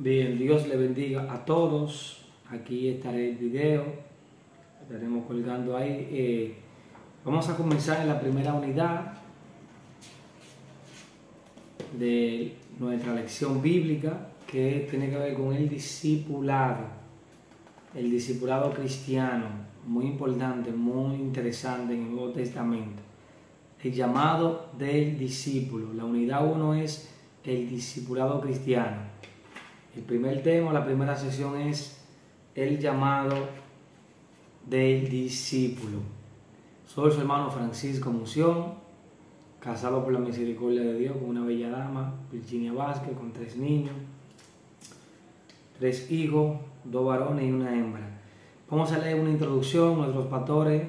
Bien, Dios le bendiga a todos. Aquí estaré el video, estaremos colgando ahí. Vamos a comenzar en la primera unidad de nuestra lección bíblica, que tiene que ver con el discipulado cristiano, muy importante, muy interesante en el Nuevo Testamento. El llamado del discípulo. La unidad 1 es el discipulado cristiano. El primer tema, la primera sesión es el llamado del discípulo. Soy su hermano Francisco Mución, casado por la misericordia de Dios con una bella dama, Virginia Vázquez, con 3 niños, 3 hijos, 2 varones y una hembra. Vamos a leer una introducción. Nuestros pastores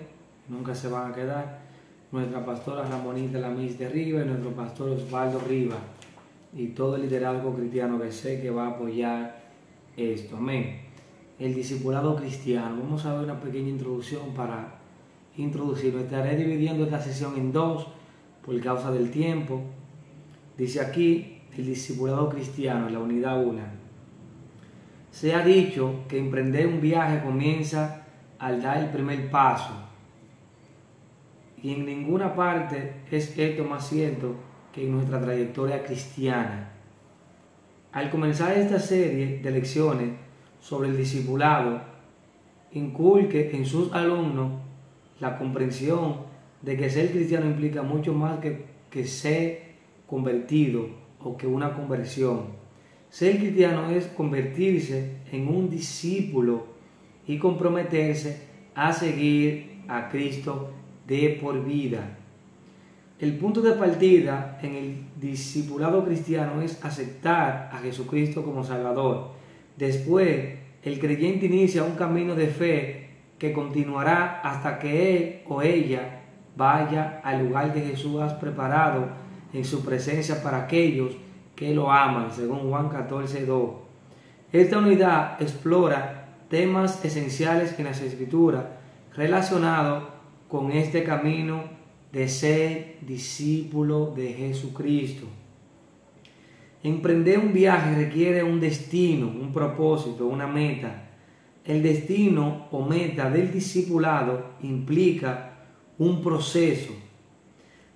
nunca se van a quedar. Nuestra pastora Ramonita Lamis de Riva y nuestro pastor Osvaldo Riva, y todo el liderazgo cristiano que sé que va a apoyar esto. Amén. El discipulado cristiano. Vamos a ver una pequeña introducción para introducirlo. Estaré dividiendo esta sesión en 2 por causa del tiempo. Dice aquí el discipulado cristiano, en la unidad 1. Se ha dicho que emprender un viaje comienza al dar el primer paso, y en ninguna parte es esto más cierto que en nuestra trayectoria cristiana. Al comenzar esta serie de lecciones sobre el discipulado, inculque en sus alumnos la comprensión de que ser cristiano implica mucho más que ser convertido o que una conversión. Ser cristiano es convertirse en un discípulo y comprometerse a seguir a Cristo de por vida. El punto de partida en el discipulado cristiano es aceptar a Jesucristo como Salvador. Después, el creyente inicia un camino de fe que continuará hasta que él o ella vaya al lugar que Jesús ha preparado en su presencia para aquellos que lo aman, según Juan 14:2. Esta unidad explora temas esenciales en las Escrituras relacionados con este camino de ser discípulo de Jesucristo. Emprender un viaje requiere un destino, un propósito, una meta. El destino o meta del discipulado implica un proceso.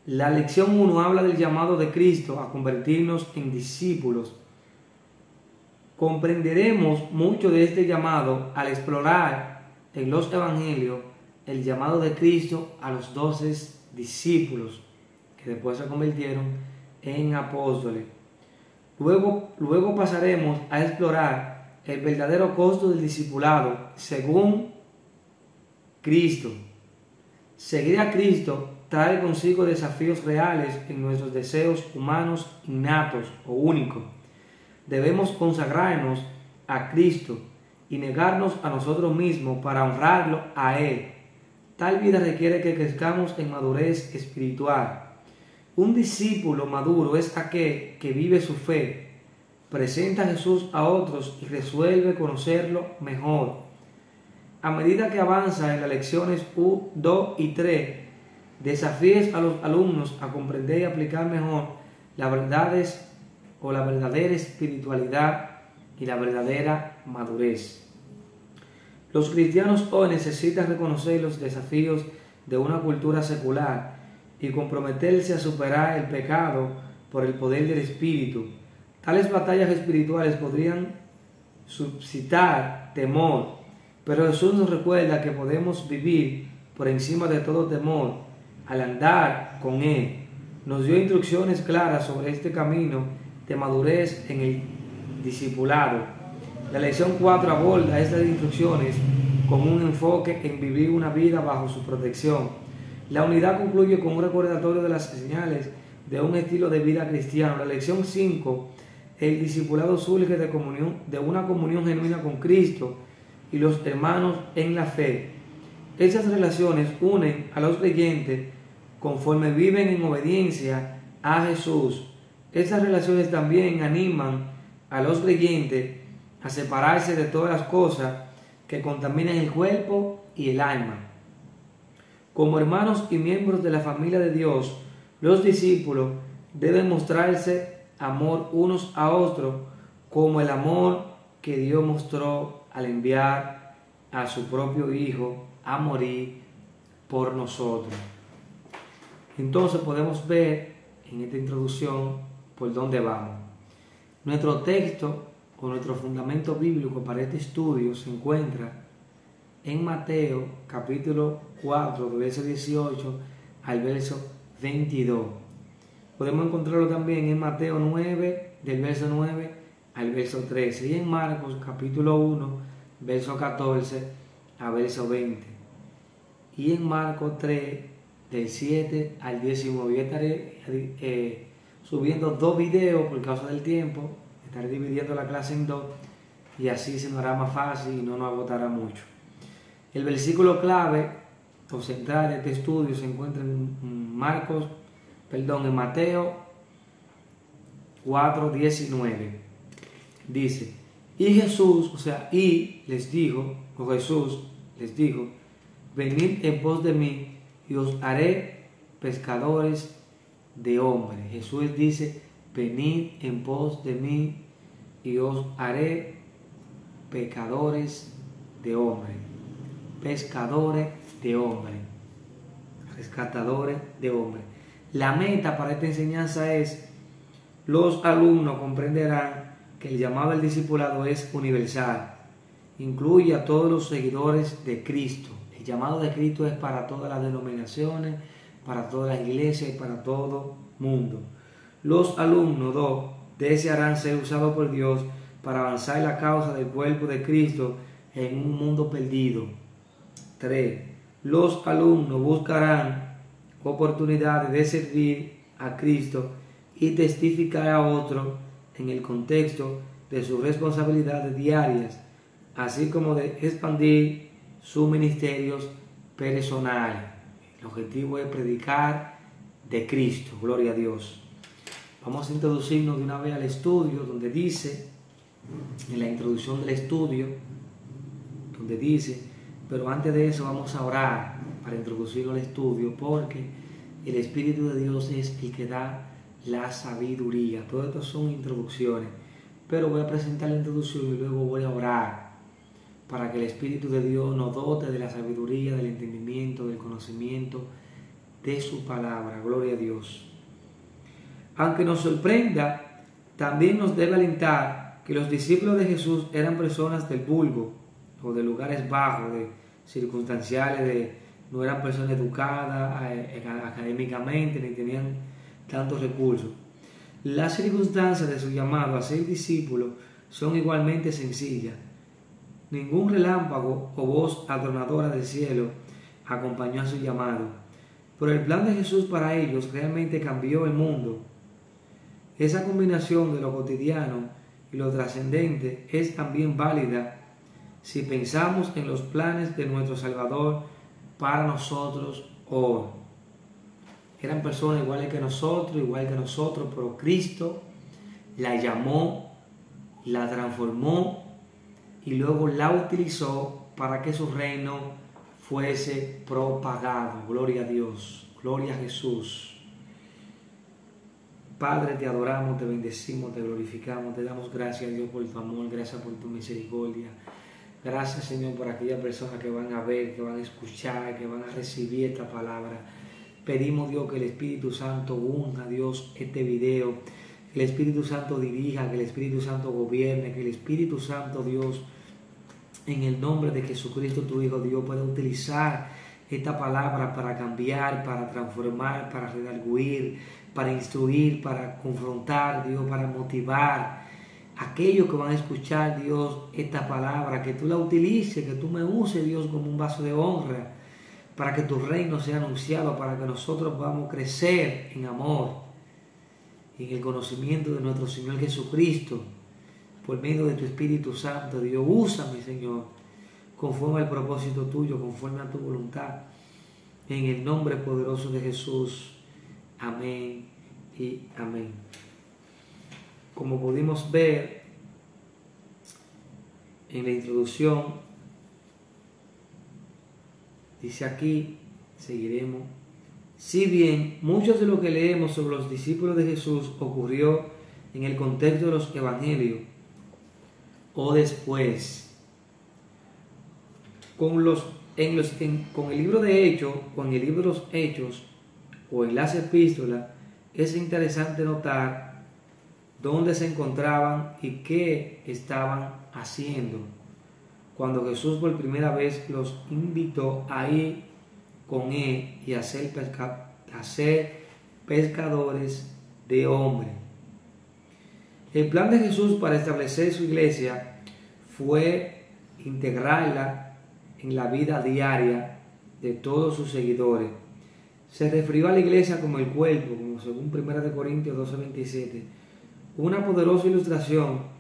La lección 1 habla del llamado de Cristo a convertirnos en discípulos. Comprenderemos mucho de este llamado al explorar en los evangelios el llamado de Cristo a los 12 discípulos, que después se convirtieron en apóstoles. Luego pasaremos a explorar el verdadero costo del discipulado según Cristo. Seguir a Cristo trae consigo desafíos reales en nuestros deseos humanos innatos o únicos. Debemos consagrarnos a Cristo y negarnos a nosotros mismos para honrarlo a Él. Tal vida requiere que crezcamos en madurez espiritual. Un discípulo maduro es aquel que vive su fe, presenta a Jesús a otros y resuelve conocerlo mejor. A medida que avanza en las lecciones 1, 2 y 3, desafíes a los alumnos a comprender y aplicar mejor las verdades o la verdadera espiritualidad y la verdadera madurez. Los cristianos hoy necesitan reconocer los desafíos de una cultura secular y comprometerse a superar el pecado por el poder del Espíritu. Tales batallas espirituales podrían suscitar temor, pero Jesús nos recuerda que podemos vivir por encima de todo temor al andar con Él. Nos dio instrucciones claras sobre este camino de madurez en el discipulado. La lección 4 aborda estas instrucciones con un enfoque en vivir una vida bajo su protección. La unidad concluye con un recordatorio de las señales de un estilo de vida cristiano. La lección 5, el discipulado surge de una comunión genuina con Cristo y los hermanos en la fe. Esas relaciones unen a los creyentes conforme viven en obediencia a Jesús. Esas relaciones también animan a los creyentes a separarse de todas las cosas que contaminan el cuerpo y el alma. Como hermanos y miembros de la familia de Dios, los discípulos deben mostrarse amor unos a otros como el amor que Dios mostró al enviar a su propio Hijo a morir por nosotros. Entonces podemos ver en esta introducción por dónde vamos. Nuestro texto o nuestro fundamento bíblico para este estudio se encuentra en Mateo capítulo 4, del verso 18 al verso 22. Podemos encontrarlo también en Mateo 9, del verso 9 al verso 13, y en Marcos capítulo 1, verso 14 a verso 20, y en Marcos 3, del 7 al 19. Yo estaré subiendo 2 videos por causa del tiempo, estaré dividiendo la clase en 2, y así se nos hará más fácil y no nos agotará mucho. El versículo clave o central de este estudio se encuentra en Mateo 4, 19. Dice, y Jesús, Jesús les dijo, venid en pos de mí y os haré pescadores de hombres. Jesús dice, venid en pos de mí y os haré pescadores de hombres. Pescadores de hombres. Rescatadores de hombres. La meta para esta enseñanza es, los alumnos comprenderán que el llamado al discipulado es universal. Incluye a todos los seguidores de Cristo. El llamado de Cristo es para todas las denominaciones, para todas las iglesias y para todo mundo. Los alumnos desearán ser usados por Dios para avanzar en la causa del cuerpo de Cristo en un mundo perdido. 3. Los alumnos buscarán oportunidades de servir a Cristo y testificar a otros en el contexto de sus responsabilidades diarias, así como de expandir sus ministerios personales. El objetivo es predicar de Cristo, gloria a Dios. Vamos a introducirnos de una vez al estudio, donde dice, en la introducción del estudio, donde dice, pero antes de eso vamos a orar para introducirlo al estudio, porque el Espíritu de Dios es el que da la sabiduría. Todo esto son introducciones, pero voy a presentar la introducción y luego voy a orar para que el Espíritu de Dios nos dote de la sabiduría, del entendimiento, del conocimiento de su palabra. Gloria a Dios. Aunque nos sorprenda, también nos debe alentar que los discípulos de Jesús eran personas del vulgo o de lugares bajos, de circunstanciales, no eran personas educadas académicamente, ni tenían tantos recursos. Las circunstancias de su llamado a ser discípulos son igualmente sencillas. Ningún relámpago o voz atronadora del cielo acompañó a su llamado, pero el plan de Jesús para ellos realmente cambió el mundo. Esa combinación de lo cotidiano y lo trascendente es también válida si pensamos en los planes de nuestro Salvador para nosotros hoy. Eran personas igual que nosotros, pero Cristo la llamó, la transformó y luego la utilizó para que su reino fuese propagado. Gloria a Dios, gloria a Jesús. Padre, te adoramos, te bendecimos, te glorificamos, te damos gracias, Dios, por tu amor, gracias por tu misericordia. Gracias, Señor, por aquellas personas que van a ver, que van a escuchar, que van a recibir esta palabra. Pedimos, Dios, que el Espíritu Santo unja, Dios, este video, que el Espíritu Santo dirija, que el Espíritu Santo gobierne, que el Espíritu Santo, Dios, en el nombre de Jesucristo, tu Hijo, Dios, pueda utilizar esta palabra para cambiar, para transformar, para redarguir, para instruir, para confrontar, Dios, para motivar a aquellos que van a escuchar, Dios, esta palabra, que tú la utilices, que tú me uses, Dios, como un vaso de honra, para que tu reino sea anunciado, para que nosotros podamos crecer en amor, en el conocimiento de nuestro Señor Jesucristo, por medio de tu Espíritu Santo. Dios, úsame, Señor, conforme al propósito tuyo, conforme a tu voluntad, en el nombre poderoso de Jesús. Amén y amén. Como pudimos ver en la introducción, dice aquí, seguiremos, si bien muchos de lo que leemos sobre los discípulos de Jesús ocurrió en el contexto de los evangelios, o después. Con el libro de Hechos, con el libro de los Hechos o en las epístolas, es interesante notar dónde se encontraban y qué estaban haciendo cuando Jesús por primera vez los invitó a ir con él y a ser pescadores de hombres. El plan de Jesús para establecer su iglesia fue integrarla en la vida diaria de todos sus seguidores. Se refirió a la iglesia como el cuerpo, como según 1 Corintios 12:27, una poderosa ilustración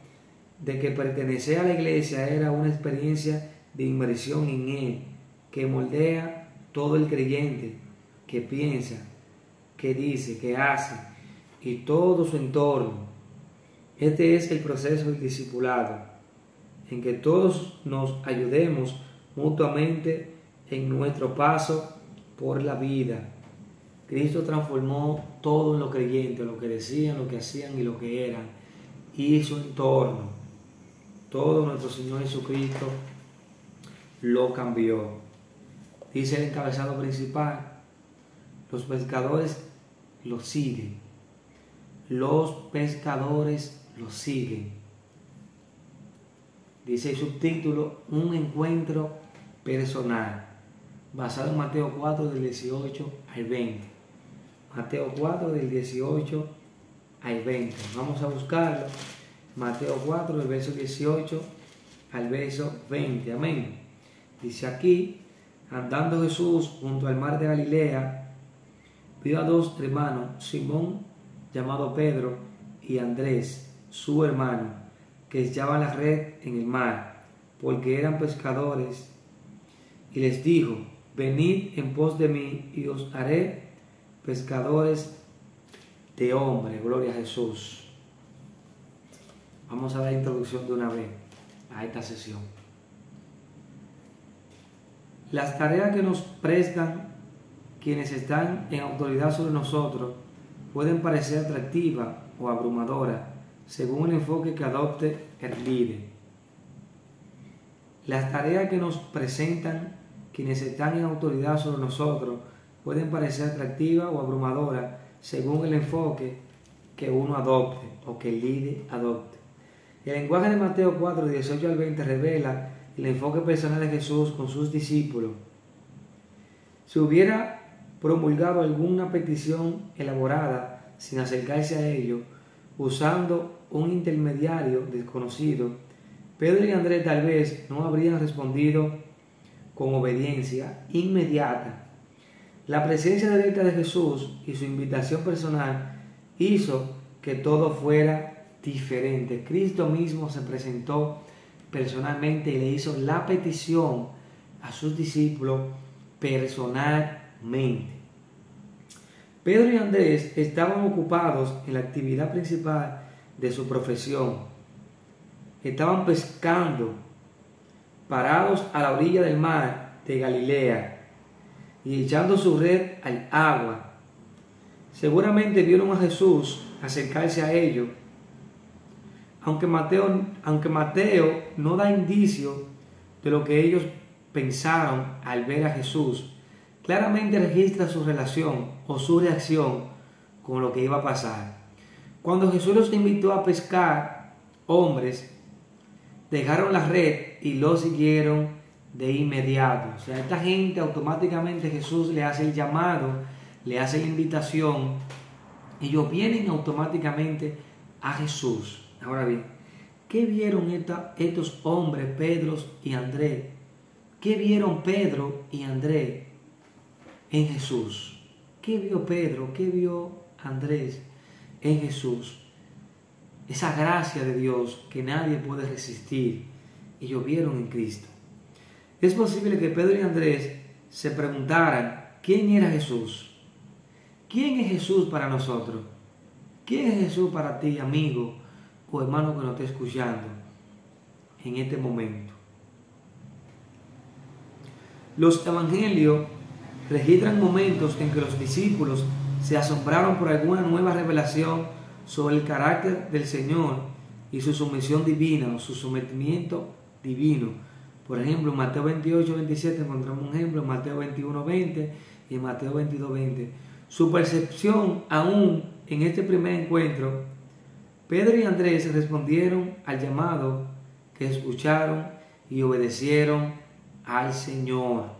de que pertenecer a la iglesia era una experiencia de inmersión en él, que moldea todo el creyente, que piensa, que dice, que hace, y todo su entorno. Este es el proceso del discipulado, en que todos nos ayudemos mutuamente en nuestro paso por la vida. Cristo transformó todo en los creyentes, lo que decían, lo que hacían y lo que eran, y su entorno. Todo nuestro Señor Jesucristo lo cambió. Dice el encabezado principal: los pescadores lo siguen. Los pescadores lo siguen. Dice el subtítulo: un encuentro personal, basado en Mateo 4 del 18 al 20. Mateo 4 del 18 al 20. Vamos a buscarlo. Mateo 4 del verso 18 al verso 20. Amén. Dice aquí: andando Jesús junto al mar de Galilea, vio a dos hermanos, Simón, llamado Pedro, y Andrés, su hermano, que echaban la red en el mar, porque eran pescadores, y les dijo: venid en pos de mí, y os haré pescadores de hombres. Gloria a Jesús. Vamos a dar introducción de una vez a esta sesión. Las tareas que nos prestan quienes están en autoridad sobre nosotros pueden parecer atractivas o abrumadoras según el enfoque que adopte el líder. Las tareas que nos presentan quienes están en autoridad sobre nosotros pueden parecer atractivas o abrumadoras según el enfoque que uno adopte o que el líder adopte. El lenguaje de Mateo 4, 18 al 20 revela el enfoque personal de Jesús con sus discípulos. Si hubiera promulgado alguna petición elaborada sin acercarse a ellos, usando un intermediario desconocido, Pedro y Andrés tal vez no habrían respondido con obediencia inmediata. La presencia directa de Jesús y su invitación personal hizo que todo fuera diferente. Cristo mismo se presentó personalmente y le hizo la petición a sus discípulos personalmente. Pedro y Andrés estaban ocupados en la actividad principal de su profesión. Estaban pescando, parados a la orilla del mar de Galilea y echando su red al agua. Seguramente vieron a Jesús acercarse a ellos. Aunque Mateo no da indicio de lo que ellos pensaron al ver a Jesús, claramente registra su relación o su reacción con lo que iba a pasar. Cuando Jesús los invitó a pescar hombres, dejaron la red y lo siguieron de inmediato. O sea, a esta gente automáticamente Jesús le hace el llamado, le hace la invitación, y ellos vienen automáticamente a Jesús. Ahora bien, ¿qué vieron estos hombres, Pedro y Andrés? ¿Qué vieron Pedro y Andrés en Jesús? ¿Qué vio Pedro? ¿Qué vio Andrés en Jesús? Esa gracia de Dios que nadie puede resistir, ellos vieron en Cristo. Es posible que Pedro y Andrés se preguntaran: ¿quién era Jesús? ¿Quién es Jesús para nosotros? ¿Quién es Jesús para ti, amigo o hermano que nos esté escuchando en este momento? Los evangelios registran momentos en que los discípulos se asombraron por alguna nueva revelación sobre el carácter del Señor y su sumisión divina o su sometimiento divino. Por ejemplo, en Mateo 28, 27 encontramos un ejemplo, en Mateo 21, 20 y en Mateo 22, 20. Su percepción aún en este primer encuentro, Pedro y Andrés respondieron al llamado que escucharon y obedecieron al Señor.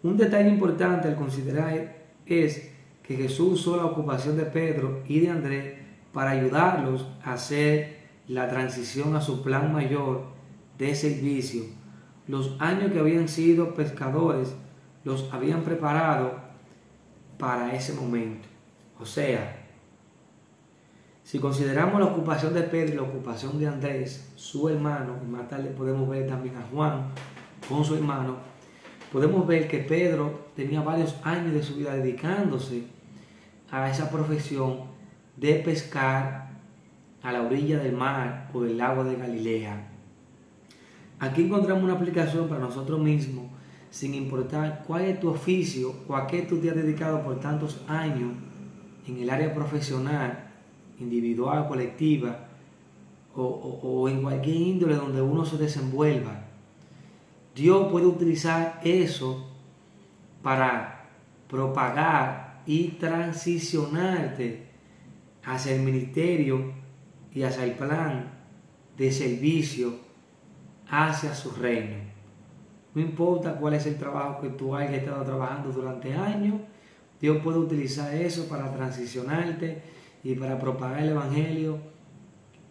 Un detalle importante al considerar es que Jesús usó la ocupación de Pedro y de Andrés para ayudarlos a hacer la transición a su plan mayor de servicio. Los años que habían sido pescadores los habían preparado para ese momento. O sea, si consideramos la ocupación de Pedro y la ocupación de Andrés, su hermano, y más tarde podemos ver también a Juan con su hermano, podemos ver que Pedro tenía varios años de su vida dedicándose a esa profesión de pescar a la orilla del mar o del lago de Galilea. Aquí encontramos una aplicación para nosotros mismos, sin importar cuál es tu oficio o a qué tú te has dedicado por tantos años en el área profesional, individual, colectiva o en cualquier índole donde uno se desenvuelva. Dios puede utilizar eso para propagar y transicionarte hacia el ministerio y hacia el plan de servicio hacia su reino. No importa cuál es el trabajo que tú hayas estado trabajando durante años, Dios puede utilizar eso para transicionarte y para propagar el evangelio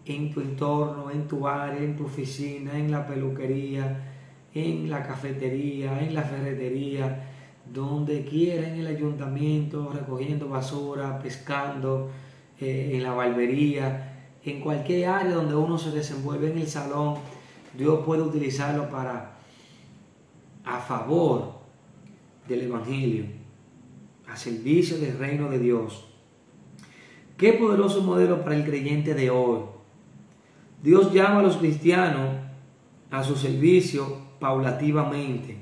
en tu entorno, en tu área, en tu oficina, en la peluquería, en la cafetería, en la ferretería, donde quiera, en el ayuntamiento, recogiendo basura, pescando, en la barbería, en cualquier área donde uno se desenvuelve, en el salón. Dios puede utilizarlo a favor del evangelio, a servicio del reino de Dios. Qué poderoso modelo para el creyente de hoy. Dios llama a los cristianos a su servicio paulativamente,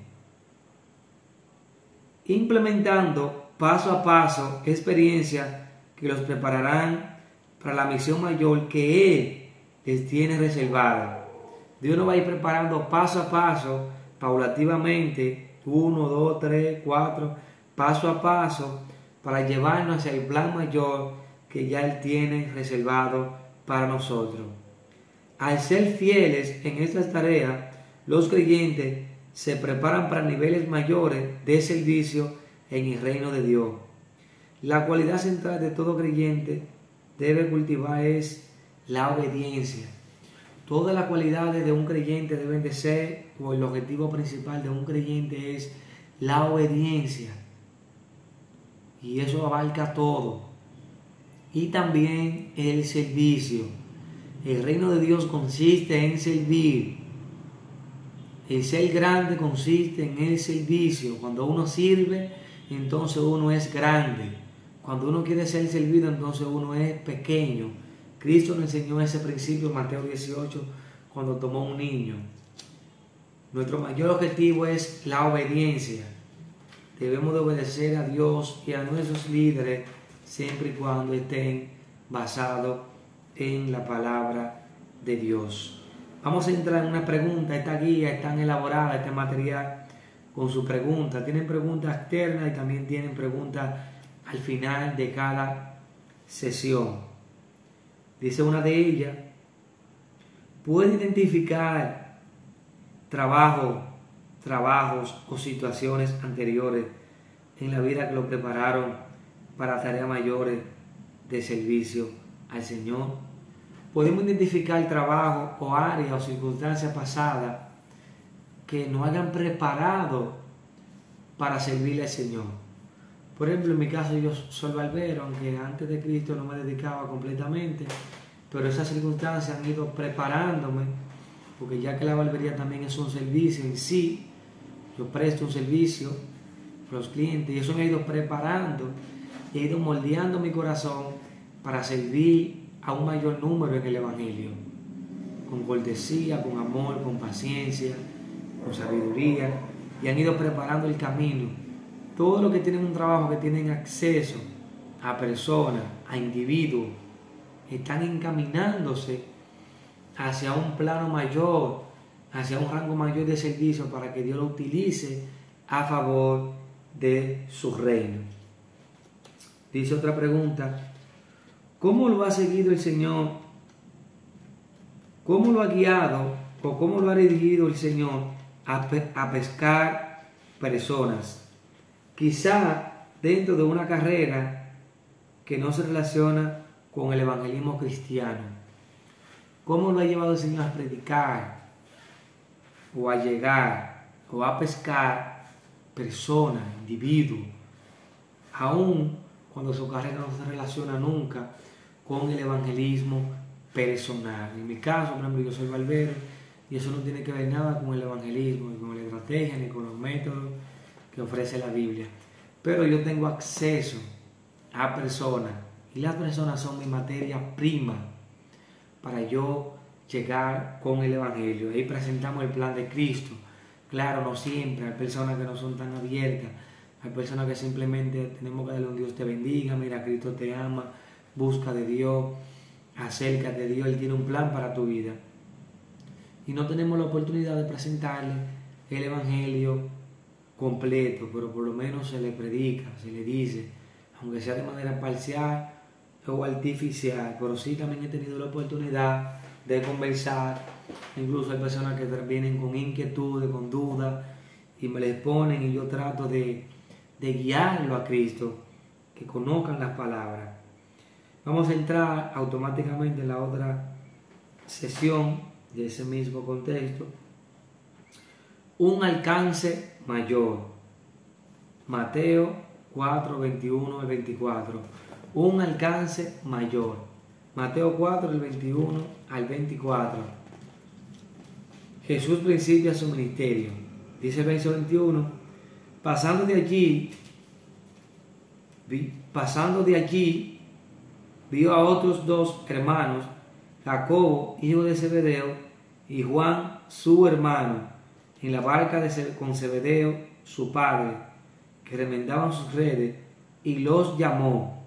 implementando paso a paso experiencias que los prepararán para la misión mayor que Él les tiene reservada. Dios nos va a ir preparando paso a paso, paulativamente, 1, 2, 3, 4, paso a paso, para llevarnos hacia el plan mayor que ya Él tiene reservado para nosotros. Al ser fieles en estas tareas, los creyentes se preparan para niveles mayores de servicio en el reino de Dios. La cualidad central de todo creyente debe cultivar es la obediencia. Todas las cualidades de un creyente deben de ser, o el objetivo principal de un creyente es la obediencia. Y eso abarca todo. Y también el servicio. El reino de Dios consiste en servir. El ser grande consiste en el servicio. Cuando uno sirve, entonces uno es grande. Cuando uno quiere ser servido, entonces uno es pequeño. Cristo nos enseñó ese principio en Mateo 18 cuando tomó un niño. Nuestro mayor objetivo es la obediencia. Debemos de obedecer a Dios y a nuestros líderes siempre y cuando estén basados en la palabra de Dios. Vamos a entrar en una pregunta. Esta guía es tan elaborada, este material, con su pregunta. Tienen preguntas externas y también tienen preguntas al final de cada sesión. Dice una de ellas: ¿puede identificar trabajos o situaciones anteriores en la vida que lo prepararon para tareas mayores de servicio al Señor? Podemos identificar trabajos o áreas o circunstancias pasadas que nos hayan preparado para servirle al Señor. Por ejemplo, en mi caso yo soy barbero, aunque antes de Cristo no me dedicaba completamente, pero esas circunstancias han ido preparándome, porque ya que la barbería también es un servicio en sí, yo presto un servicio a los clientes y eso me ha ido preparando, he ido moldeando mi corazón para servir a un mayor número en el Evangelio, con cortesía, con amor, con paciencia, con sabiduría, y han ido preparando el camino. Todos los que tienen un trabajo, que tienen acceso a personas, a individuos están encaminándose hacia un plano mayor, hacia un rango mayor de servicio para que Dios lo utilice a favor de su reino. Dice otra pregunta: ¿cómo lo ha seguido el Señor? ¿Cómo lo ha guiado o cómo lo ha dirigido el Señor a pescar personas? Quizá dentro de una carrera que no se relaciona con el evangelismo cristiano. ¿Cómo lo ha llevado el Señor a predicar o a llegar o a pescar personas, individuos, aun cuando su carrera no se relaciona nunca con el evangelismo personal? En mi caso, por ejemplo, yo soy barbero y eso no tiene que ver nada con el evangelismo, ni con la estrategia, ni con los métodos que ofrece la Biblia. Pero yo tengo acceso a personas y las personas son mi materia prima para yo llegar con el evangelio. Ahí presentamos el plan de Cristo. Claro, no siempre, hay personas que no son tan abiertas, hay personas que simplemente tenemos que darle un Dios te bendiga, mira, Cristo te ama, busca de Dios, acércate a Dios, Él tiene un plan para tu vida. Y no tenemos la oportunidad de presentarle el evangelio completo, pero por lo menos se le predica, se le dice, aunque sea de manera parcial o artificial, pero sí también he tenido la oportunidad de conversar. Incluso hay personas que vienen con inquietudes, con dudas, y me les ponen y yo trato de guiarlo a Cristo, que conozcan las palabras. Vamos a entrar automáticamente en la otra sesión de ese mismo contexto. Un alcance mayor. Mateo 4, 21 al 24. Un alcance mayor. Mateo 4, el 21 al 24. Jesús principia su ministerio. Dice el verso 21. Pasando de allí, vio a otros dos hermanos, Jacobo, hijo de Zebedeo, y Juan, su hermano, en la barca con Zebedeo, su padre, que remendaban sus redes, y los llamó.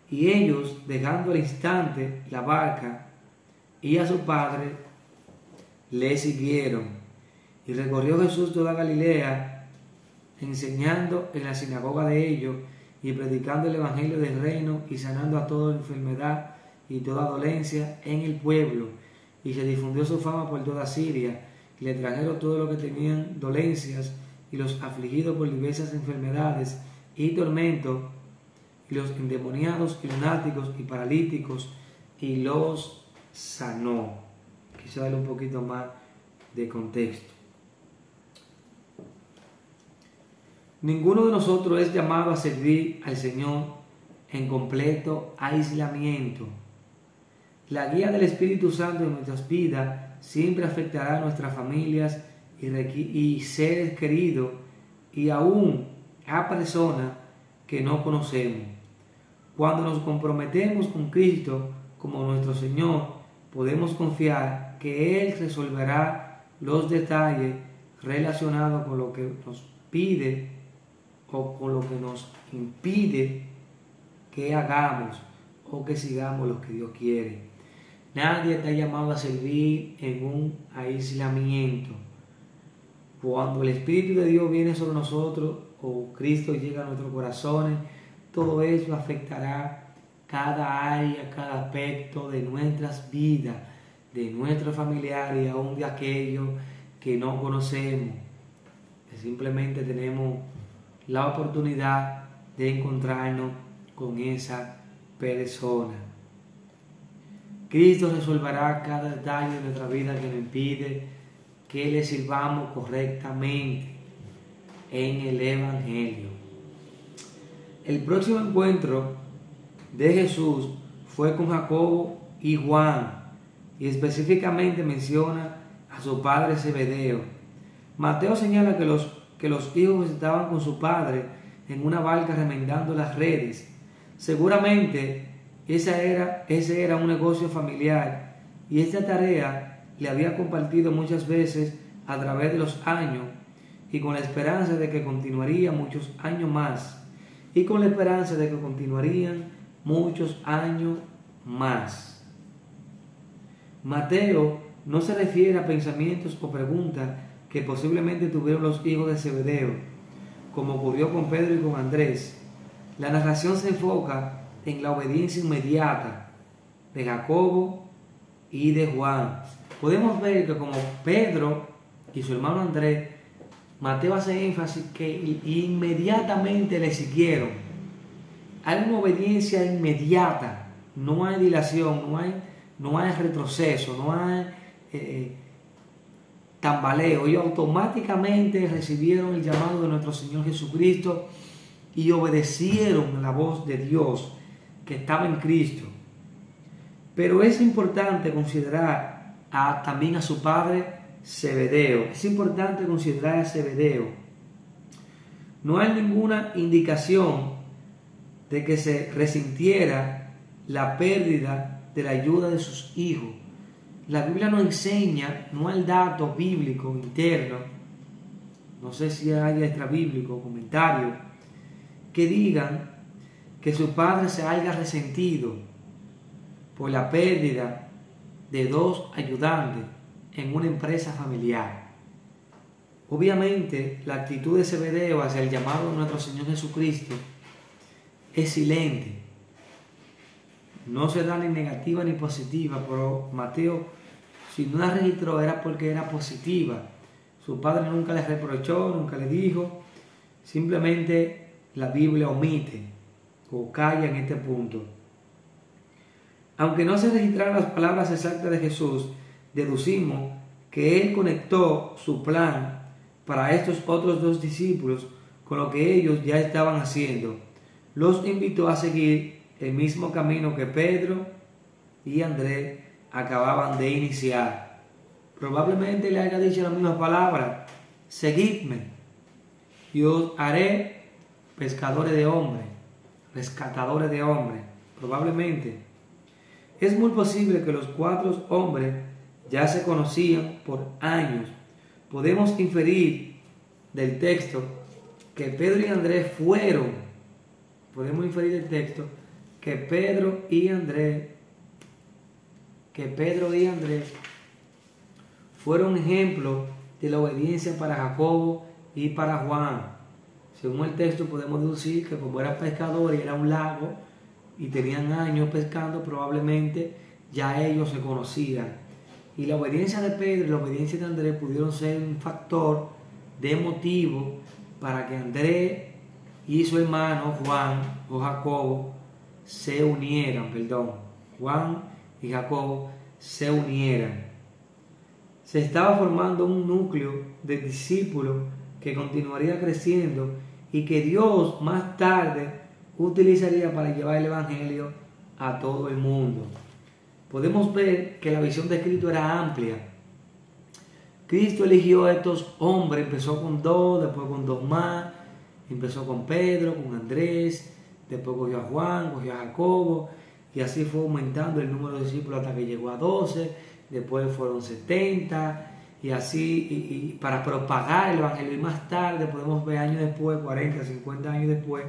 Y ellos, dejando al instante la barca y a su padre, le siguieron. Y recorrió Jesús toda Galilea, enseñando en la sinagoga de ellos y predicando el evangelio del reino y sanando a toda enfermedad y toda dolencia en el pueblo. Y se difundió su fama por toda Siria, y le trajeron todos los que tenían dolencias y los afligidos por diversas enfermedades y tormentos, y los endemoniados y lunáticos y paralíticos, y los sanó. Quise darle un poquito más de contexto. Ninguno de nosotros es llamado a servir al Señor en completo aislamiento. La guía del Espíritu Santo en nuestras vidas siempre afectará a nuestras familias y seres queridos, y aún a personas que no conocemos. Cuando nos comprometemos con Cristo como nuestro Señor, podemos confiar que Él resolverá los detalles relacionados con lo que nos pide o con lo que nos impide que hagamos o que sigamos lo que Dios quiere. Nadie está llamado a servir en un aislamiento. Cuando el Espíritu de Dios viene sobre nosotros o Cristo llega a nuestros corazones, todo eso afectará cada área, cada aspecto de nuestras vidas, de nuestros familiares y aún de aquellos que no conocemos, que simplemente tenemos la oportunidad de encontrarnos con esa persona. Cristo resolverá cada detalle de nuestra vida que nos impide que le sirvamos correctamente en el Evangelio. El próximo encuentro de Jesús fue con Jacobo y Juan, y específicamente menciona a su padre Zebedeo. Mateo señala que los hijos estaban con su padre en una barca remendando las redes. Seguramente ese era un negocio familiar, y esta tarea le había compartido muchas veces a través de los años, y con la esperanza de que continuaría muchos años más, y con la esperanza de que continuarían muchos años más. Mateo no se refiere a pensamientos o preguntas que posiblemente tuvieron los hijos de Zebedeo, como ocurrió con Pedro y con Andrés. La narración se enfoca en la obediencia inmediata de Jacobo y de Juan. Podemos ver que como Pedro y su hermano Andrés, Mateo hace énfasis que inmediatamente le siguieron. Hay una obediencia inmediata, no hay dilación, no hay retroceso, no hay tambaleo. Ellos automáticamente recibieron el llamado de nuestro Señor Jesucristo y obedecieron la voz de Dios que estaba en Cristo. Pero es importante considerar también a su padre Zebedeo. Es importante considerar a Zebedeo. No hay ninguna indicación de que se resintiera la pérdida de la ayuda de sus hijos. La Biblia nos enseña, no hay dato bíblico interno, no sé si hay extra bíblico, comentarios, que digan que su padre se haya resentido por la pérdida de dos ayudantes en una empresa familiar. Obviamente, la actitud de Zebedeo hacia el llamado de nuestro Señor Jesucristo es silente. No se da ni negativa ni positiva, pero Mateo, si no la registró, era porque era positiva. Su padre nunca le reprochó, nunca le dijo. Simplemente la Biblia omite o calla en este punto. Aunque no se registraron las palabras exactas de Jesús, deducimos que Él conectó su plan para estos otros dos discípulos con lo que ellos ya estaban haciendo. Los invitó a seguir el mismo camino que Pedro y Andrés acababan de iniciar. Probablemente le haya dicho las mismas palabras: seguidme y os haré pescadores de hombres, rescatadores de hombres. Probablemente. Es muy posible que los cuatro hombres ya se conocían por años. Podemos inferir del texto que Pedro y Andrés fueron ejemplos de la obediencia para Jacobo y para Juan. Según el texto podemos deducir que como eran pescadores y era un lago y tenían años pescando, probablemente ya ellos se conocían. Y la obediencia de Pedro y la obediencia de Andrés pudieron ser un factor de motivo para que Andrés y su hermano Juan o Jacobo se unieran, Juan y Jacobo se unieran. Se estaba formando un núcleo de discípulos que continuaría creciendo y que Dios más tarde utilizaría para llevar el Evangelio a todo el mundo. Podemos ver que la visión de Cristo era amplia. Cristo eligió a estos hombres, empezó con dos, después con dos más, empezó con Pedro, con Andrés, después cogió a Juan, cogió a Jacobo, y así fue aumentando el número de discípulos hasta que llegó a 12, después fueron 70, y así, y para propagar el Evangelio. Y más tarde podemos ver años después, 40, 50 años después,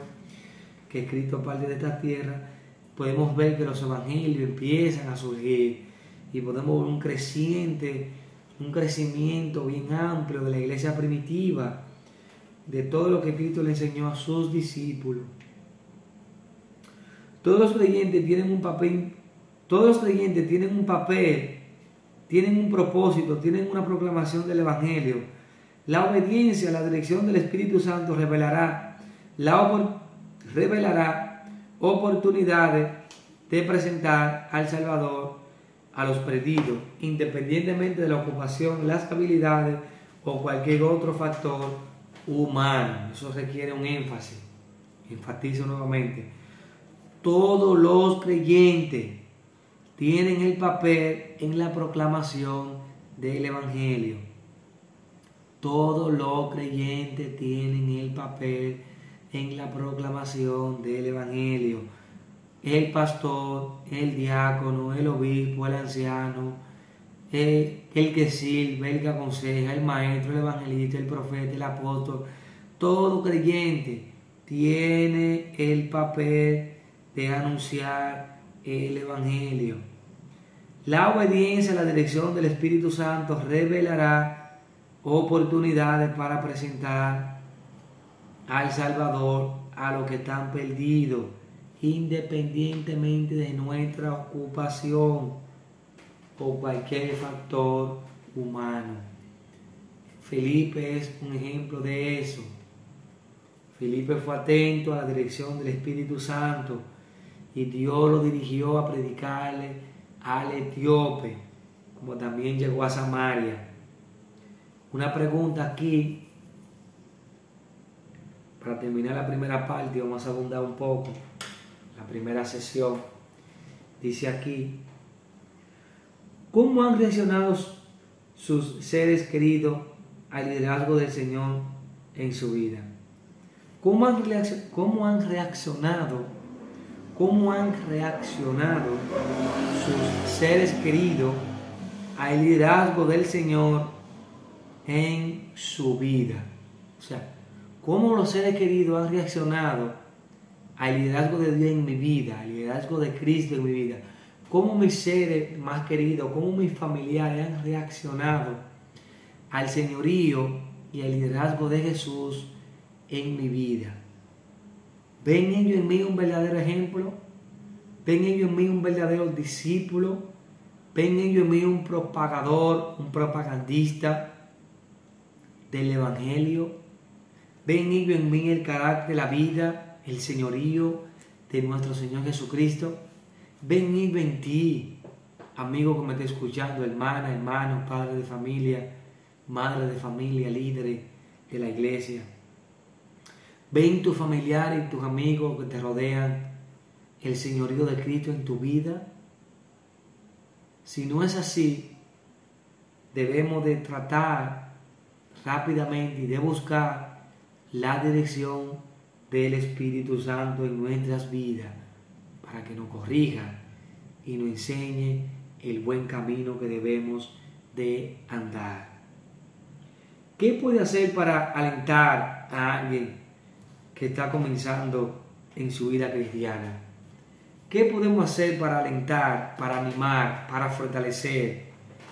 que Cristo parte de esta tierra, podemos ver que los evangelios empiezan a surgir y podemos ver un crecimiento bien amplio de la iglesia primitiva, de todo lo que Cristo le enseñó a sus discípulos. Todos los creyentes tienen un papel, tienen un propósito, tienen una proclamación del evangelio. La obediencia a la dirección del Espíritu Santo revelará oportunidades de presentar al Salvador a los perdidos, independientemente de la ocupación, las habilidades o cualquier otro factor humano. Eso requiere un énfasis. Enfatizo nuevamente. Todos los creyentes tienen el papel en la proclamación del Evangelio. Todos los creyentes tienen el papel en la proclamación del Evangelio. El pastor, el diácono, el obispo, el anciano, el que sirve, el que aconseja, el maestro, el evangelista, el profeta, el apóstol. Todo creyente tiene el papel de anunciar el Evangelio. La obediencia a la dirección del Espíritu Santo revelará oportunidades para presentar al Salvador a los que están perdidos, independientemente de nuestra ocupación o cualquier factor humano. Felipe es un ejemplo de eso. Felipe fue atento a la dirección del Espíritu Santo y Dios lo dirigió a predicarle al etíope, como también llegó a Samaria. Una pregunta aquí, para terminar la primera parte, vamos a abundar un poco, la primera sesión. Dice aquí, ¿cómo han reaccionado sus seres queridos al liderazgo del Señor en su vida? ¿Cómo han reaccionado sus seres queridos al liderazgo del Señor en su vida? O sea, ¿cómo los seres queridos han reaccionado al liderazgo de Dios en mi vida, al liderazgo de Cristo en mi vida? ¿Cómo mis seres más queridos, cómo mis familiares han reaccionado al señorío y al liderazgo de Jesús en mi vida? ¿Ven ellos en mí un verdadero ejemplo? ¿Ven ellos en mí un verdadero discípulo? ¿Ven ellos en mí un propagador, un propagandista del Evangelio? ¿Ven ellos en mí el carácter, la vida, el señorío de nuestro Señor Jesucristo? ¿Ven ellos en ti, amigo que me está escuchando, hermana, hermano, padre de familia, madre de familia, líderes de la iglesia? ¿Ven tus familiares y tus amigos que te rodean el señorío de Cristo en tu vida? Si no es así, debemos de tratar rápidamente y de buscar la dirección del Espíritu Santo en nuestras vidas para que nos corrija y nos enseñe el buen camino que debemos de andar. ¿Qué puede hacer para alentar a alguien que está comenzando en su vida cristiana? ¿Qué podemos hacer para alentar, para animar, para fortalecer,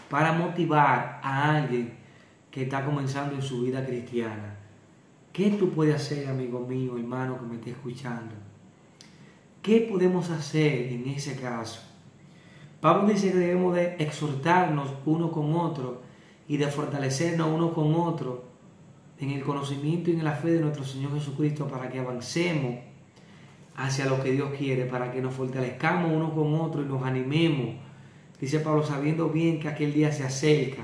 para motivar a alguien que está comenzando en su vida cristiana? ¿Qué tú puedes hacer, amigo mío, hermano que me esté escuchando? ¿Qué podemos hacer en ese caso? Pablo dice que debemos de exhortarnos uno con otro y de fortalecernos uno con otro en el conocimiento y en la fe de nuestro Señor Jesucristo para que avancemos hacia lo que Dios quiere, para que nos fortalezcamos uno con otro y nos animemos. Dice Pablo, sabiendo bien que aquel día se acerca,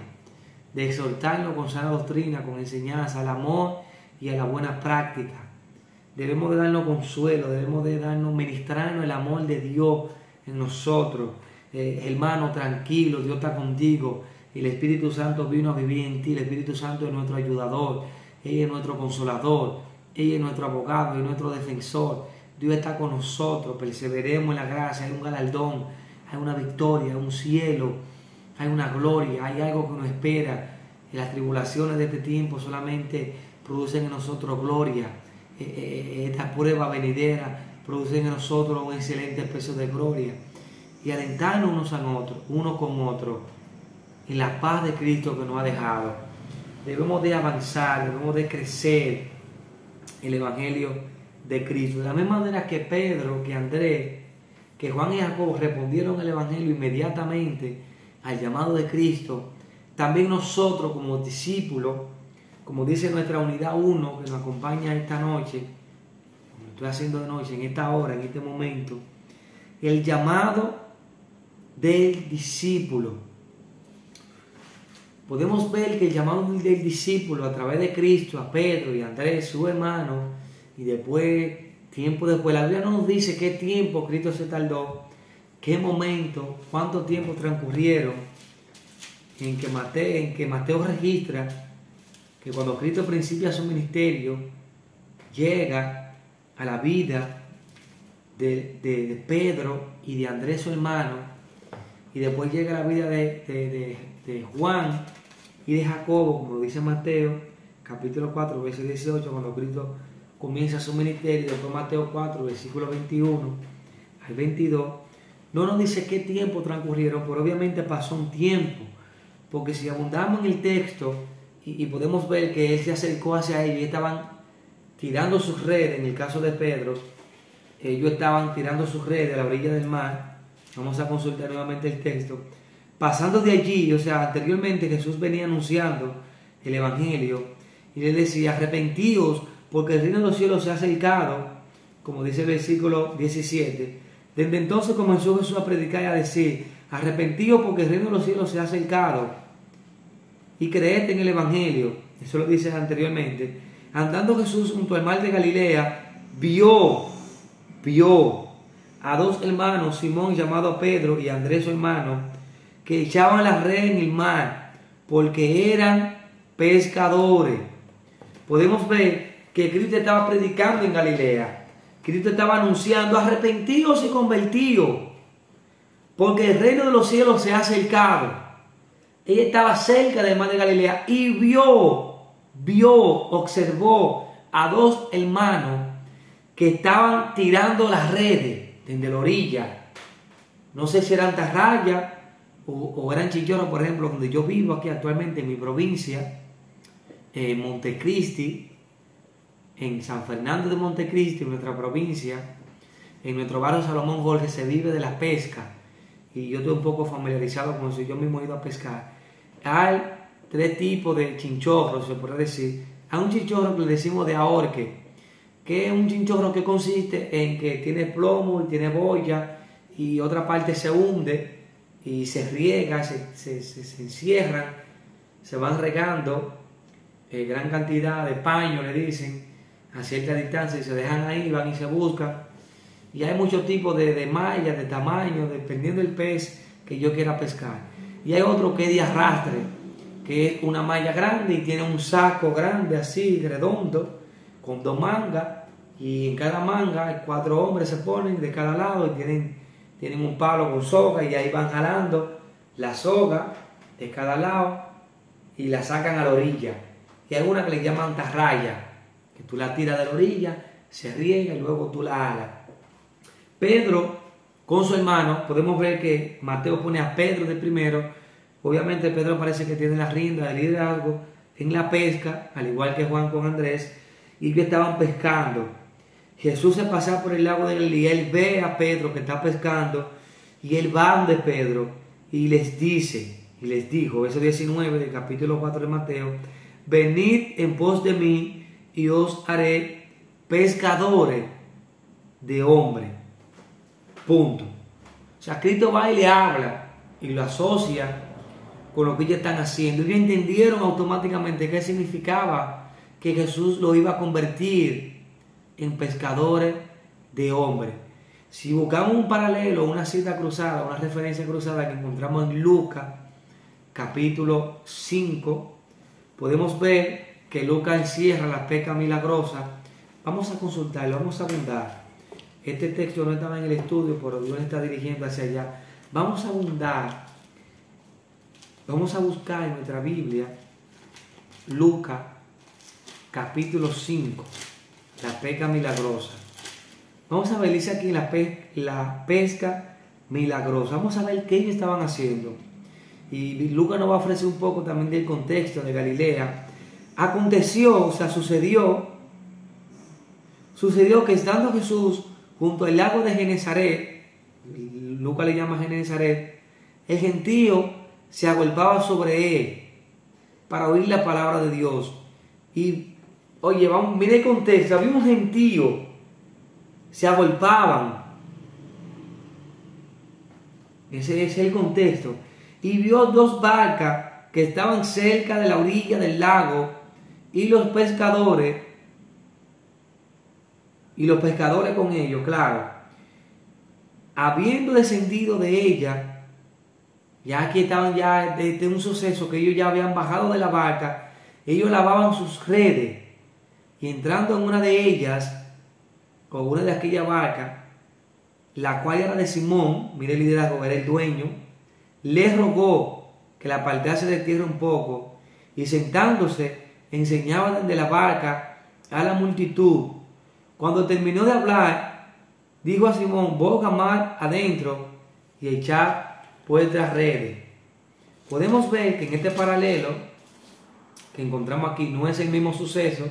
de exhortarnos con sana doctrina, con enseñanza, al amor y a la buena práctica. Debemos de darnos consuelo, debemos de ministrarnos el amor de Dios en nosotros. Hermano, tranquilo, Dios está contigo. El Espíritu Santo vino a vivir en ti. El Espíritu Santo es nuestro ayudador, Él es nuestro consolador, Él es nuestro abogado y nuestro defensor. Dios está con nosotros, perseveremos en la gracia, hay un galardón, hay una victoria, hay un cielo, hay una gloria, hay algo que nos espera. Las tribulaciones de este tiempo solamente producen en nosotros gloria. Esta prueba venidera producen en nosotros un excelente peso de gloria. Y alentarnos unos a otros, uno con otro, en la paz de Cristo que nos ha dejado. Debemos de avanzar, debemos de crecer el Evangelio de Cristo. De la misma manera que Pedro, que Andrés, que Juan y Jacob respondieron al Evangelio inmediatamente al llamado de Cristo, también nosotros como discípulos, como dice nuestra unidad 1 que nos acompaña esta noche, como lo estoy haciendo de noche, en esta hora, en este momento, el llamado del discípulo. Podemos ver que el llamado del discípulo a través de Cristo, a Pedro y a Andrés, su hermano, y después, tiempo después, la Biblia no nos dice qué tiempo Cristo se tardó, qué momento, cuánto tiempo transcurrieron, en que Mateo registra que cuando Cristo principia su ministerio, llega a la vida de Pedro y de Andrés su hermano, y después llega a la vida de Juan y de Jacobo, como dice Mateo, capítulo 4, verso 18, cuando Cristo comienza su ministerio, y después Mateo 4, versículo 21 al 22, No nos dice qué tiempo transcurrieron, pero obviamente pasó un tiempo. Porque si abundamos en el texto y podemos ver que él se acercó hacia ellos y estaban tirando sus redes, en el caso de Pedro, ellos estaban tirando sus redes a la orilla del mar. Vamos a consultar nuevamente el texto. Pasando de allí, o sea, anteriormente Jesús venía anunciando el Evangelio y le decía: arrepentíos porque el reino de los cielos se ha acercado, como dice el versículo 17. Desde entonces comenzó Jesús a predicar y a decir: arrepentíos porque el reino de los cielos se ha acercado y creed en el Evangelio. Eso lo dice anteriormente. Andando Jesús junto al mar de Galilea, vio a dos hermanos, Simón llamado Pedro y Andrés su hermano, que echaban la red en el mar porque eran pescadores. Podemos ver que Cristo estaba predicando en Galilea. Cristo estaba anunciando: arrepentíos y convertíos, porque el reino de los cielos se ha acercado. Ella estaba cerca del mar de Galilea y observó a dos hermanos que estaban tirando las redes desde la orilla. No sé si eran tarrayas o eran chilloros, por ejemplo, donde yo vivo aquí actualmente en mi provincia, en Montecristi, en San Fernando de Montecristi, en nuestra provincia, en nuestro barrio Salomón Jorge, se vive de la pesca. Y yo estoy un poco familiarizado con eso, yo mismo he ido a pescar. Hay tres tipos de chinchorros, se puede decir. Hay un chinchorro que le decimos de ahorque, que es un chinchorro que consiste en que tiene plomo y tiene boya, y otra parte se hunde y se riega, se encierran, se van regando gran cantidad de paño, le dicen, a cierta distancia, y se dejan ahí, van y se buscan. Y hay muchos tipos de mallas, de tamaño, dependiendo del pez que yo quiera pescar. Y hay otro que es de arrastre, que es una malla grande y tiene un saco grande así, redondo, con dos mangas, y en cada manga 4 hombres se ponen de cada lado y tienen un palo con soga, y ahí van jalando la soga de cada lado y la sacan a la orilla. Y hay una que le llaman tarraya, que tú la tiras de la orilla, se riega y luego tú la alas. Pedro con su hermano, podemos ver que Mateo pone a Pedro de primero. Obviamente Pedro parece que tiene la rienda de liderazgo en la pesca, al igual que Juan con Andrés, y ellos estaban pescando. Jesús se pasa por el lago de Galilea, él ve a Pedro que está pescando, y él va donde Pedro y les dijo, verso 19 del capítulo 4 de Mateo: venid en pos de mí y os haré pescadores de hombres. Punto. O sea, Cristo va y le habla y lo asocia con lo que ellos están haciendo. Ellos entendieron automáticamente qué significaba que Jesús lo iba a convertir en pescadores de hombres. Si buscamos un paralelo, una cita cruzada, una referencia cruzada que encontramos en Lucas capítulo 5, podemos ver que Lucas encierra la pesca milagrosa. Vamos a consultarlo, vamos a abundar. Este texto no estaba en el estudio, pero Dios está dirigiendo hacia allá. Vamos a abundar. Vamos a buscar en nuestra Biblia Lucas capítulo 5, la pesca milagrosa. Vamos a ver, dice aquí la pesca milagrosa. Vamos a ver qué ellos estaban haciendo. Y Lucas nos va a ofrecer un poco también del contexto de Galilea. Aconteció, o sea, sucedió que estando Jesús junto al lago de Genesaret, Lucas le llama Genesaret, el gentío se agolpaba sobre él para oír la palabra de Dios. Y, oye, vamos, mire el contexto, había un gentío, se agolpaban. Ese es el contexto. Y vio 2 barcas que estaban cerca de la orilla del lago, y los pescadores con ellos, claro, habiendo descendido de ella, ya aquí estaban ya de un suceso que ellos ya habían bajado de la barca, ellos lavaban sus redes, y entrando en una de ellas, con una de aquellas barcas, la cual era de Simón, mire el liderazgo, era el dueño, le rogó que la apartase de tierra un poco, y sentándose enseñaba desde la barca a la multitud. Cuando terminó de hablar, dijo a Simón: boga mar adentro y echad vuestras redes. Podemos ver que en este paralelo que encontramos aquí no es el mismo suceso.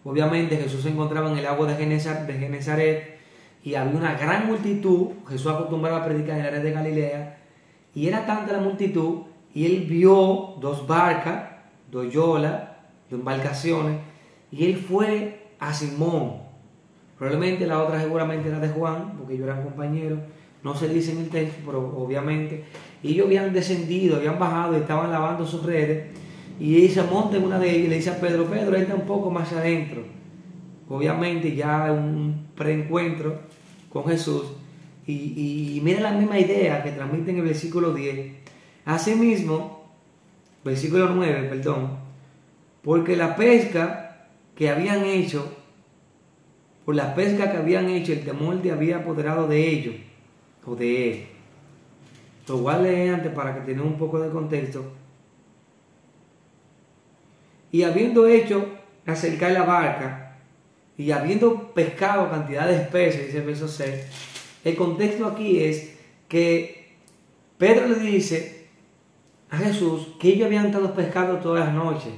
Obviamente Jesús se encontraba en el agua de Genesaret y había una gran multitud. Jesús acostumbraba a predicar en el área de Galilea y era tanta la multitud y él vio dos barcas, dos yolas, dos embarcaciones, y él fue a Simón. Probablemente la otra seguramente era de Juan, porque ellos eran compañeros, no se dice en el texto, pero obviamente ellos habían descendido, habían bajado y estaban lavando sus redes, y él se monta en una de ellas y le dice a Pedro, Pedro, entra un poco más adentro. Obviamente ya un preencuentro con Jesús, y mira la misma idea que transmite en el versículo 10. Asimismo, versículo 9, perdón, porque la pesca que habían hecho, por la pesca que habían hecho, el temor te había apoderado de ellos, o de él. Lo voy a leer antes para que tengan un poco de contexto. Y habiendo hecho acercar la barca, y habiendo pescado cantidad de peces, dice el verso 6, el contexto aquí es que Pedro le dice a Jesús que ellos habían estado pescando todas las noches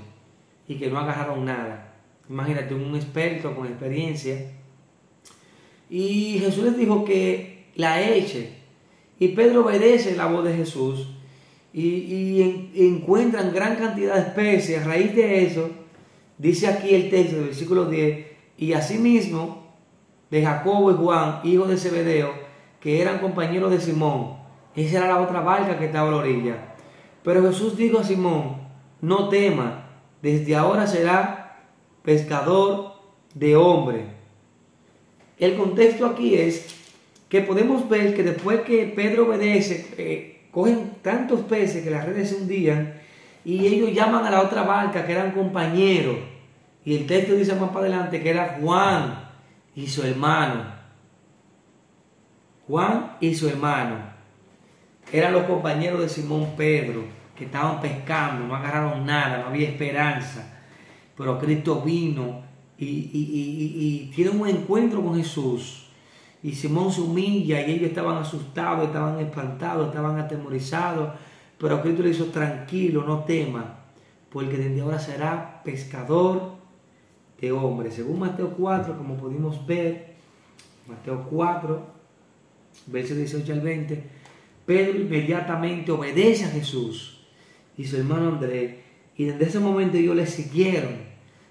y que no agarraron nada. Imagínate, un experto con experiencia. Y Jesús les dijo que la eche. Y Pedro obedece la voz de Jesús y encuentran gran cantidad de especies. A raíz de eso, dice aquí el texto del versículo 10, y asimismo de Jacobo y Juan, hijos de Zebedeo, que eran compañeros de Simón. Esa era la otra barca que estaba a la orilla. Pero Jesús dijo a Simón, no temas, desde ahora será pescador de hombres. El contexto aquí es que podemos ver que después que Pedro obedece, cogen tantos peces que las redes se hundían y ellos llaman a la otra barca que eran compañeros. Y el texto dice más para adelante que era Juan y su hermano. Juan y su hermano eran los compañeros de Simón Pedro, que estaban pescando, no agarraron nada, no había esperanza. Pero Cristo vino y tiene un encuentro con Jesús. Y Simón se humilla y ellos estaban asustados, estaban espantados, estaban atemorizados. Pero Cristo le dijo, tranquilo, no tema, porque desde ahora será pescador de hombres. Según Mateo 4, como pudimos ver, Mateo 4, versos 18 al 20, Pedro inmediatamente obedece a Jesús y su hermano Andrés. Y desde ese momento ellos le siguieron.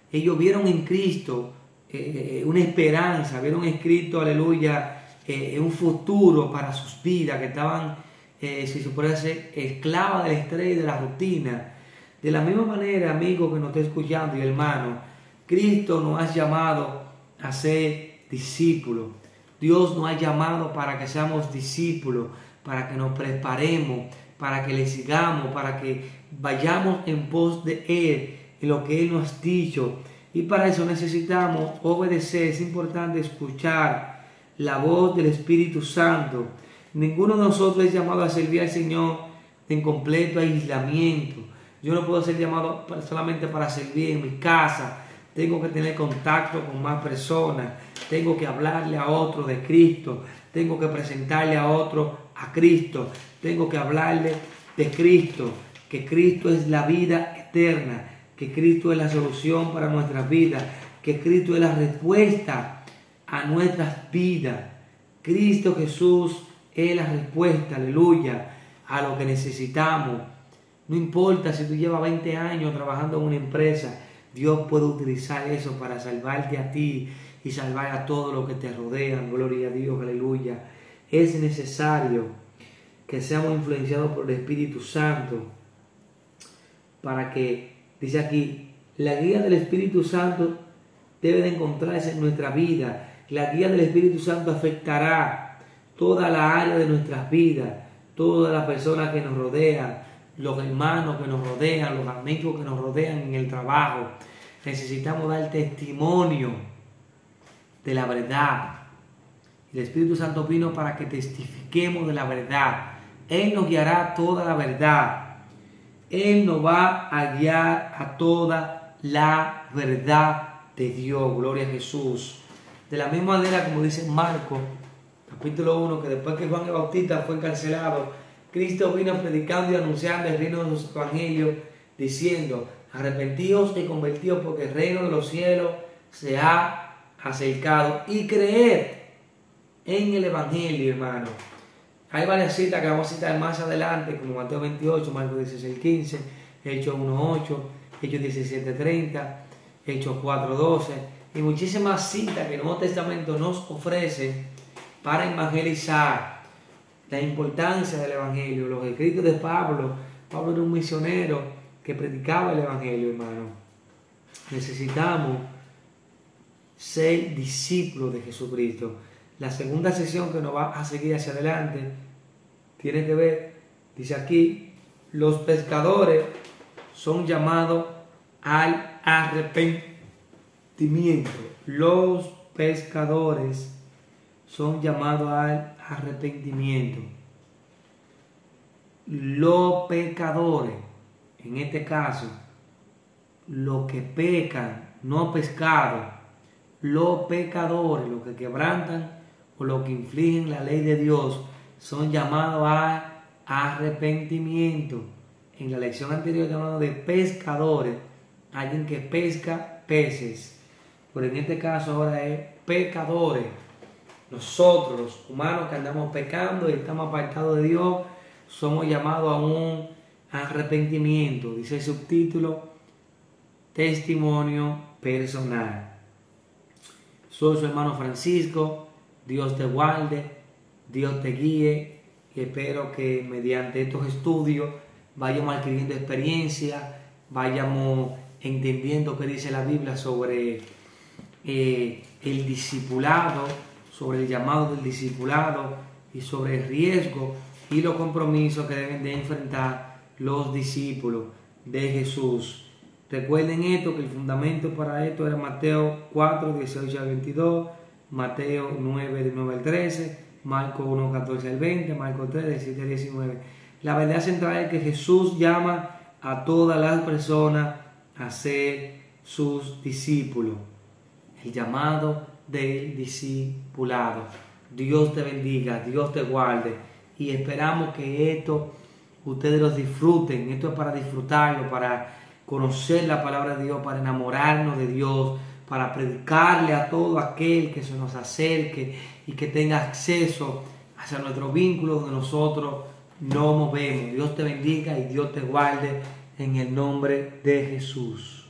Ellos vieron en Cristo una esperanza, vieron escrito, aleluya, un futuro para sus vidas, que estaban, si se puede decir, esclavas del estrés y de la rutina. De la misma manera, amigo que nos está escuchando y hermano, Cristo nos ha llamado a ser discípulos. Dios nos ha llamado para que seamos discípulos, para que nos preparemos, para que le sigamos, para que vayamos en pos de Él, en lo que Él nos ha dicho. Y para eso necesitamos obedecer. Es importante escuchar la voz del Espíritu Santo. Ninguno de nosotros es llamado a servir al Señor en completo aislamiento. Yo no puedo ser llamado solamente para servir en mi casa. Tengo que tener contacto con más personas. Tengo que hablarle a otro de Cristo. Tengo que presentarle a otro a Cristo. Tengo que hablarle de Cristo. Que Cristo es la vida eterna. Que Cristo es la solución para nuestras vidas, que Cristo es la respuesta a nuestras vidas. Cristo Jesús es la respuesta, aleluya, a lo que necesitamos. No importa si tú llevas 20 años trabajando en una empresa, Dios puede utilizar eso para salvarte a ti y salvar a todos los que te rodean. Gloria a Dios, aleluya. Es necesario que seamos influenciados por el Espíritu Santo para que, dice aquí, la guía del Espíritu Santo debe de encontrarse en nuestra vida. La guía del Espíritu Santo afectará toda la área de nuestras vidas, todas las personas que nos rodean, los hermanos que nos rodean, los amigos que nos rodean en el trabajo. Necesitamos dar testimonio de la verdad. El Espíritu Santo vino para que testifiquemos de la verdad. Él nos guiará a toda la verdad. Él nos va a guiar a toda la verdad de Dios. Gloria a Jesús. De la misma manera como dice Marcos, capítulo 1, que después que Juan el Bautista fue encarcelado, Cristo vino predicando y anunciando el reino de los evangelios, diciendo: arrepentíos y convertíos, porque el reino de los cielos se ha acercado, y creed en el evangelio, hermano. Hay varias citas que vamos a citar más adelante, como Mateo 28, Marcos 16:15, Hechos 1:8, Hechos 17:30, Hechos 4:12, y muchísimas citas que el Nuevo Testamento nos ofrece para evangelizar. La importancia del evangelio, los escritos de Pablo. Pablo era un misionero que predicaba el evangelio, hermano. Necesitamos ser discípulos de Jesucristo. La segunda sesión que nos va a seguir hacia adelante tiene que ver, dice aquí, los pescadores son llamados al arrepentimiento. Los pescadores son llamados al arrepentimiento. Los pecadores, en este caso, los que pecan, no pescado, los pecadores, los que quebrantan o los que infligen la ley de Dios, son llamados a arrepentimiento. En la lección anterior llamado de pescadores, alguien que pesca peces, pero en este caso ahora es pecadores. Nosotros, los humanos que andamos pecando y estamos apartados de Dios, somos llamados a un arrepentimiento. Dice el subtítulo: testimonio personal. Soy su hermano Francisco. Dios te guarde, Dios te guíe, y espero que mediante estos estudios vayamos adquiriendo experiencia, vayamos entendiendo qué dice la Biblia sobre el discipulado, sobre el llamado del discipulado y sobre el riesgo y los compromisos que deben de enfrentar los discípulos de Jesús. Recuerden esto, que el fundamento para esto era Mateo 4, 18 al 22, Mateo 9, del 9 al 13, Marcos 1, 14 al 20, Marcos 3, 17 al 19. La verdad central es que Jesús llama a todas las personas a ser sus discípulos. El llamado del discipulado. Dios te bendiga, Dios te guarde, y esperamos que esto ustedes los disfruten. Esto es para disfrutarlo, para conocer la palabra de Dios, para enamorarnos de Dios, para predicarle a todo aquel que se nos acerque y que tenga acceso hacia nuestro vínculo donde nosotros no movemos. Dios te bendiga y Dios te guarde en el nombre de Jesús.